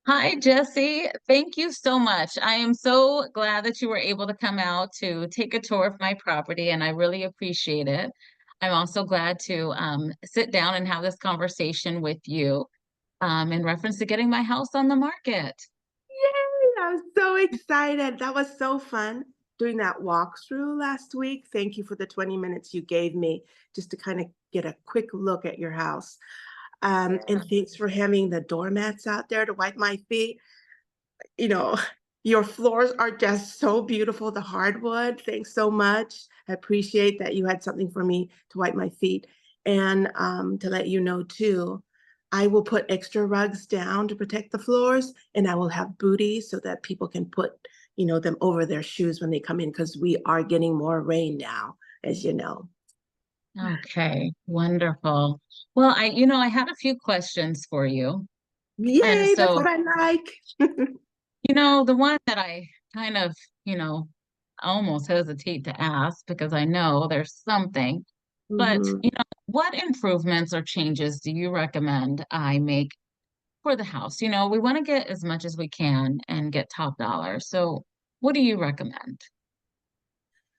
Hi, Jessie. Thank you so much. I am so glad that you were able to come out to take a tour of my property, and I really appreciate it. I'm also glad to sit down and have this conversation with you in reference to getting my house on the market. Yay! I was so excited. That was so fun doing that walkthrough last week. Thank you for the 20 minutes you gave me just to kind of get a quick look at your house. And thanks for having the doormats out there to wipe my feet. You know, your floors are just so beautiful, the hardwood. Thanks so much. I appreciate that you had something for me to wipe my feet. And to let you know too, I will put extra rugs down to protect the floors, and I will have booties so that people can put, them over their shoes when they come in because we are getting more rain now, as you know. Okay, wonderful. Well, I had a few questions for you. And Yay, that's so, what I like. the one that I kind of, you know, almost hesitate to ask because I know there's something. But, Mhm. what improvements or changes do you recommend I make for the house? We want to get as much as we can and get top dollar. So, what do you recommend?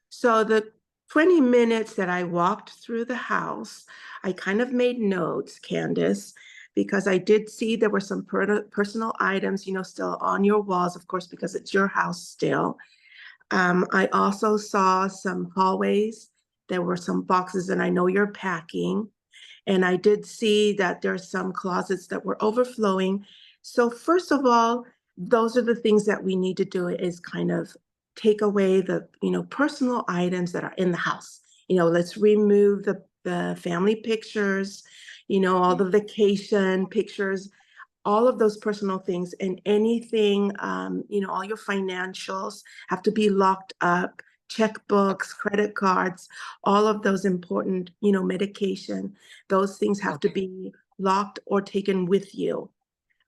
So the 20 minutes that I walked through the house, I kind of made notes, Candace, because I did see there were some personal items, still on your walls, of course, because it's your house still. I also saw some hallways. There were some boxes, and I know you're packing. And I did see that there's some closets that were overflowing. So first of all, those are the things that we need to do is kind of take away the, personal items that are in the house. Let's remove the family pictures, all the vacation pictures, all of those personal things and anything, all your financials have to be locked up, checkbooks, credit cards, all of those important, medication, those things have to Okay. be locked or taken with you.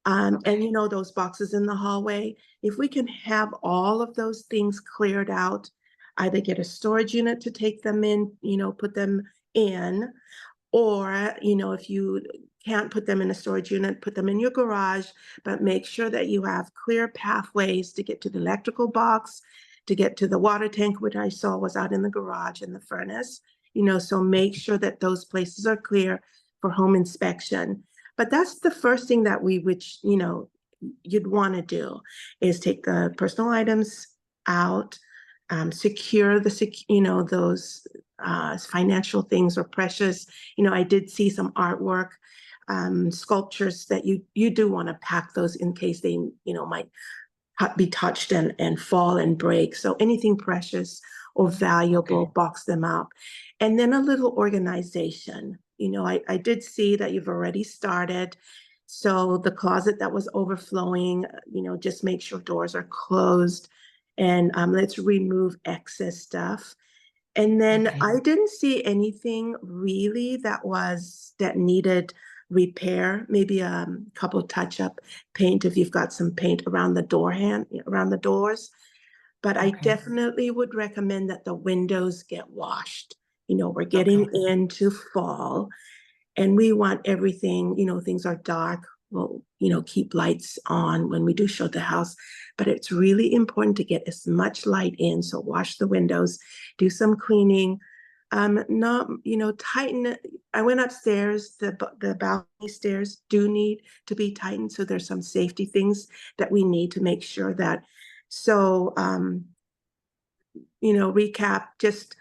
And Okay. those boxes in the hallway, if we can have all of those things cleared out, either get a storage unit to take them in, put them in, or, if you can't put them in a storage unit, put them in your garage, but make sure that you have clear pathways to get to the electrical box, to get to the water tank, which I saw was out in the garage and the furnace. So make sure that those places are clear for home inspection. But that's the first thing that which, you'd want to do is take the personal items out, secure those financial things are precious. I did see some artwork, sculptures that you do want to pack those in case they, might be touched and fall and break. So anything precious or valuable, Okay. box them up. And then a little organization. I did see that you've already started. So the closet that was overflowing, just make sure doors are closed and let's remove excess stuff. And then Okay. I didn't see anything really that needed repair. Maybe a couple touch up paint if you've got some paint around around the doors. But I Okay. definitely would recommend that the windows get washed. We're getting Okay. into fall and we want everything, things are dark. We'll, keep lights on when we do show the house, but it's really important to get as much light in. So wash the windows, do some cleaning, not, tighten. I went upstairs, the balcony stairs do need to be tightened. So there's some safety things that we need to make sure that, so, recap, just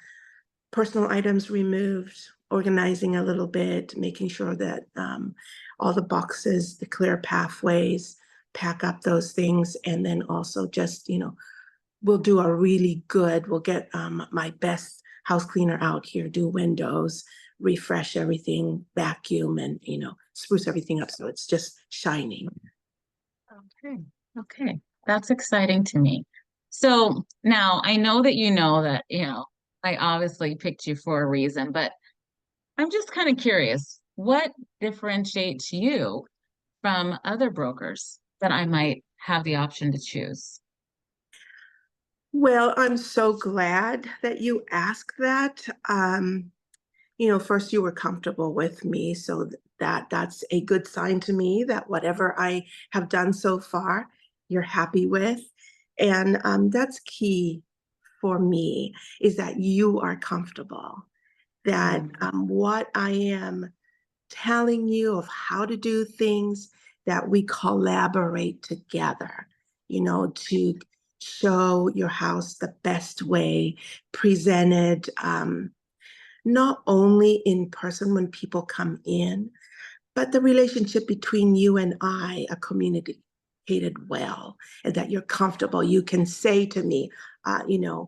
personal items removed, organizing a little bit, making sure that all the boxes, the clear pathways, pack up those things, and then also just, we'll do a really good, we'll get my best house cleaner out here, do windows, refresh everything, vacuum, and, spruce everything up so it's just shining. Okay. Okay. That's exciting to me. So now I know that I obviously picked you for a reason, but I'm just kind of curious, what differentiates you from other brokers that I might have the option to choose? Well, I'm so glad that you asked that. First you were comfortable with me, so That's a good sign to me that whatever I have done so far, you're happy with. And that's key for me, is that you are comfortable, that Mm. what I am telling you of how to do things, that we collaborate together, to show your house the best way, presented, not only in person when people come in, but the relationship between you and I are communicated well, and that you're comfortable. You can say to me, "Mm,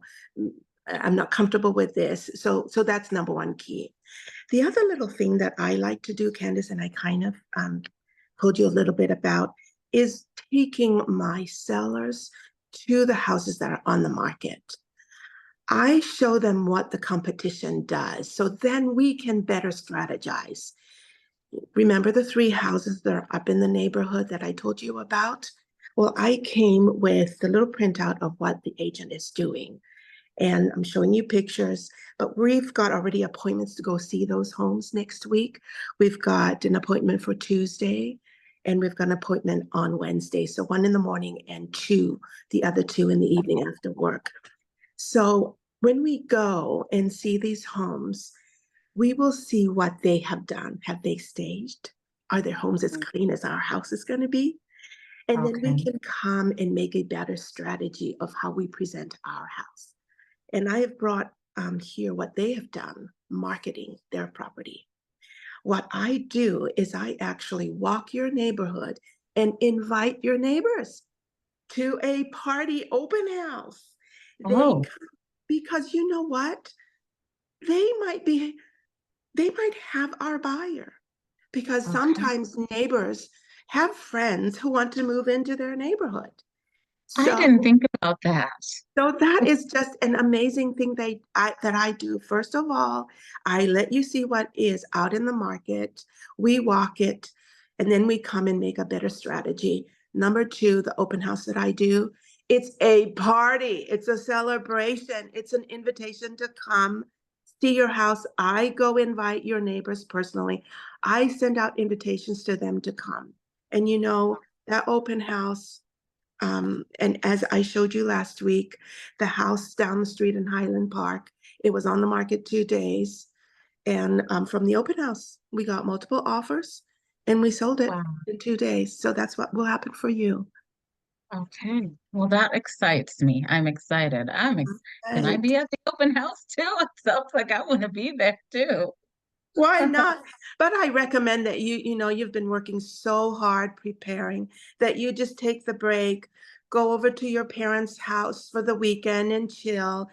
I'm not comfortable with this." So that's number one key. The other little thing that I like to do, Candace, and I kind of told you a little bit about, is taking my sellers to the houses that are on the market. I show them what the competition does, so then we can better strategize. Remember the three houses that are up in the neighborhood that I told you about? Well, I came with the little printout of what the agent is doing. And I'm showing you pictures, but we've got already appointments to go see those homes next week. We've got an appointment for Tuesday, and we've got an appointment on Wednesday. So one in the morning and the other two in the evening after work. So when we go and see these homes, we will see what they have done. Have they staged? Are their homes as clean as our house is going to be? And then we Okay. can come and make a better strategy of how we present our house. And I have brought here what they have done, marketing their property. What I do is I actually walk your neighborhood and invite your neighbors to a party open house. They Oh, come because you know what? They might be, they might have our buyer, because okay. sometimes neighbors have friends who want to move into their neighborhood. I So didn't think about that. So that is just an amazing thing that I do. First of all, I let you see what is out in the market. We walk it, and then we come and make a better strategy. Number two, the open house that I do, it's a party. It's a celebration. It's an invitation to come see your house. I go invite your neighbors personally. I send out invitations to them to come. And that open house, and as I showed you last week, the house down the street in Highland Park, it was on the market 2 days. And from the open house, we got multiple offers and we sold it Wow. in 2 days. So that's what will happen for you. Okay. Well, that excites me. I'm excited. Can I Right. be at the open house too? It sounds like I want to be there too. Why not? But I recommend that you've been working so hard preparing, that you just take the break, go over to your parents' house for the weekend and chill.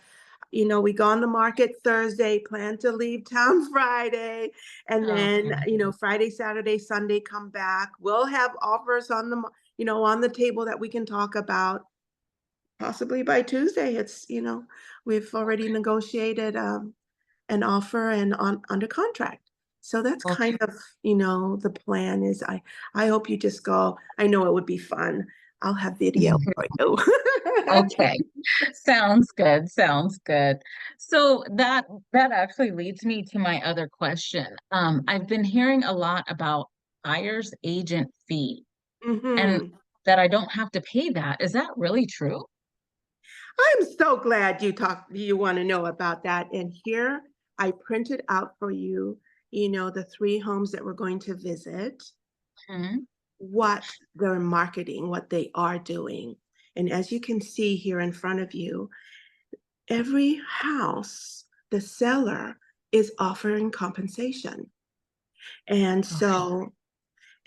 We go on the market Thursday, plan to leave town Friday, and then, Okay. Friday, Saturday, Sunday, come back. We'll have offers on the table that we can talk about. Possibly by Tuesday, we've already negotiated an offer and under contract. So that's Okay. kind of, the plan is, I hope you just go. I know it would be fun. I'll have video for you. Okay. Sounds good. Sounds good. So that actually leads me to my other question. I've been hearing a lot about buyer's agent fee and hmm that I don't have to pay that. Is that really true? I'm so glad you want to know about that. And here I printed out for you, the three homes that we're going to visit, Hmm. what they're marketing, what they are doing. And as you can see here in front of you, every house, the seller is offering compensation. And Okay. so,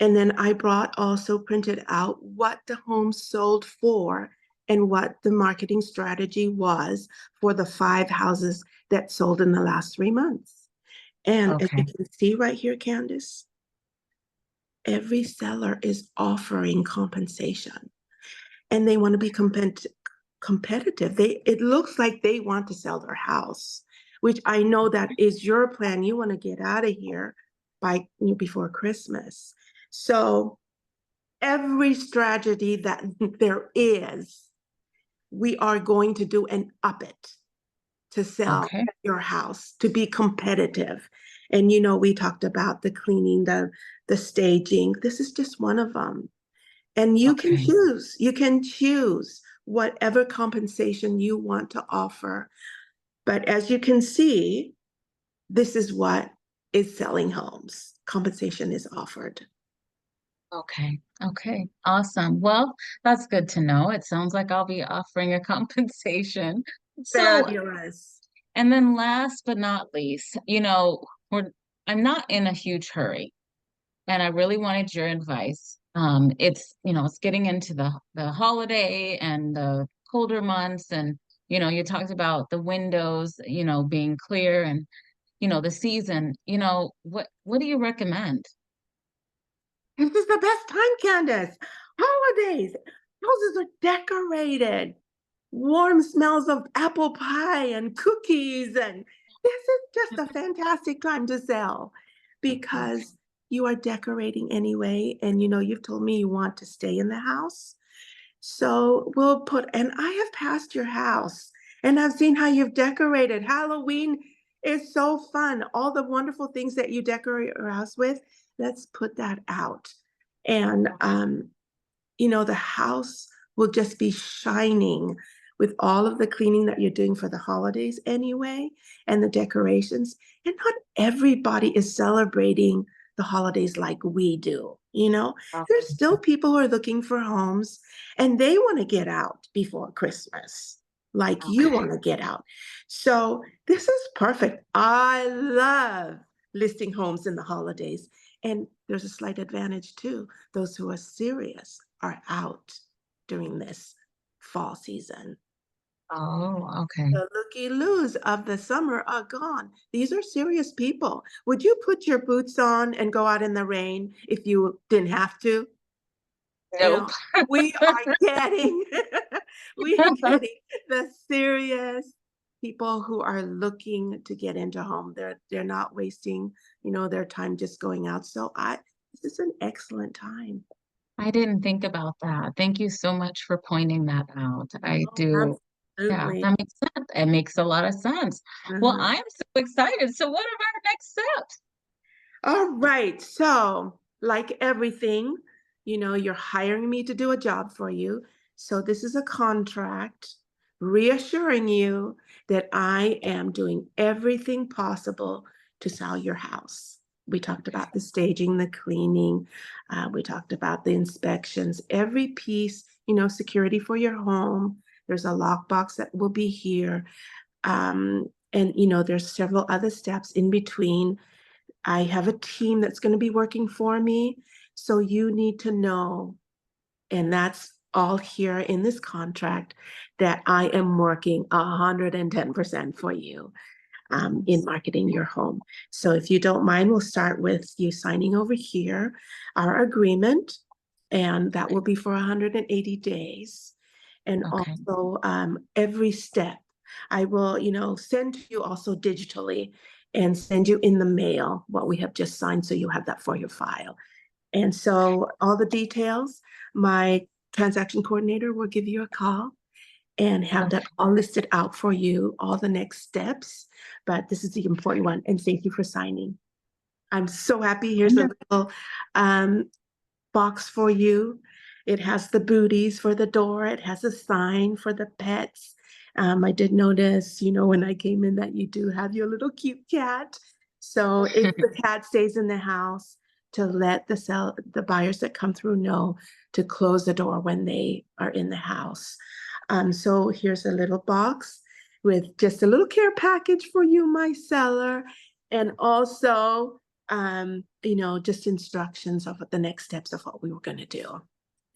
and then I brought also printed out what the home sold for and what the marketing strategy was for the 5 houses that sold in the last 3 months. And as you Okay. can see right here, Candace, every seller is offering compensation, and they want to be competitive. It looks like they want to sell their house, which I know that is your plan. You want to get out of here before Christmas. So every strategy that there is, we are going to do and up it to sell Okay. your house, to be competitive. And we talked about the cleaning, the the staging. This is just one of them. And Okay. you can choose whatever compensation you want to offer. But as you can see, this is what is selling homes. Compensation is offered. Okay. Okay. Awesome. Well, that's good to know. It sounds like I'll be offering a compensation. So, Fabulous. and then last but not least, I'm not in a huge hurry, and I really wanted your advice. It's getting into the holiday and the colder months, and you talked about the windows, being clear, and the season. What do you recommend? This is the best time, Candace. Holidays. Houses are decorated. Warm smells of apple pie and cookies. And this is just a fantastic time to sell Okay. because you are decorating anyway. And you've told me you want to stay in the house. So and I have passed your house and I've seen how you've decorated. Halloween is so fun. All the wonderful things that you decorate your house with, let's put that out. And, the house will just be shining with all of the cleaning that you're doing for the holidays anyway, and the decorations. And not everybody is celebrating the holidays like we do. There's still Okay. people who are looking for homes and they want to get out before Christmas, like you Okay. want to get out. So this is perfect. I love listing homes in the holidays. And there's a slight advantage too. Those who are serious are out during this fall season. Oh, okay. The looky-loos of the summer are gone. These are serious people. Would you put your boots on and go out in the rain if you didn't have to? You Nope. know, we are getting we are getting the serious people who are looking to get into home. They're not wasting, their time just going out. So I this is an excellent time. I didn't think about that. Thank you so much for pointing that out. I Oh, do. Yeah, absolutely. that makes sense. It makes a lot of sense. Well, Uh-huh. I'm so excited. So what are our next steps? All right. So, like everything, you're hiring me to do a job for you. So, this is a contract reassuring you that I am doing everything possible to sell your house. We talked about the staging, the cleaning, we talked about the inspections, every piece, security for your home. There's a lockbox that will be here. And, there's several other steps in between. I have a team that's going to be working for me. So you need to know, and that's all here in this contract, that I am working 110% for you in marketing your home. So if you don't mind, we'll start with you signing over here our agreement, and that will be for 180 days. And Okay. also every step, I will, send to you also digitally and send you in the mail what we have just signed so you have that for your file. And so all the details, my transaction coordinator will give you a call and have that Okay. all listed out for you, all the next steps. But this is the important one. And thank you for signing. I'm so happy. Here's a Wonderful. little box for you. It has the booties for the door. It has a sign for the pets. I did notice, when I came in that you do have your little cute cat. So if the cat stays in the house, to let the buyers that come through know to close the door when they are in the house. So here's a little box with just a little care package for you, my seller, and also just instructions of the next steps of what we were going to do.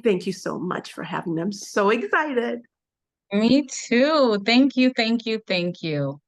Thank you so much for having me. I'm so excited. Me too. Thank you. Thank you. Thank you.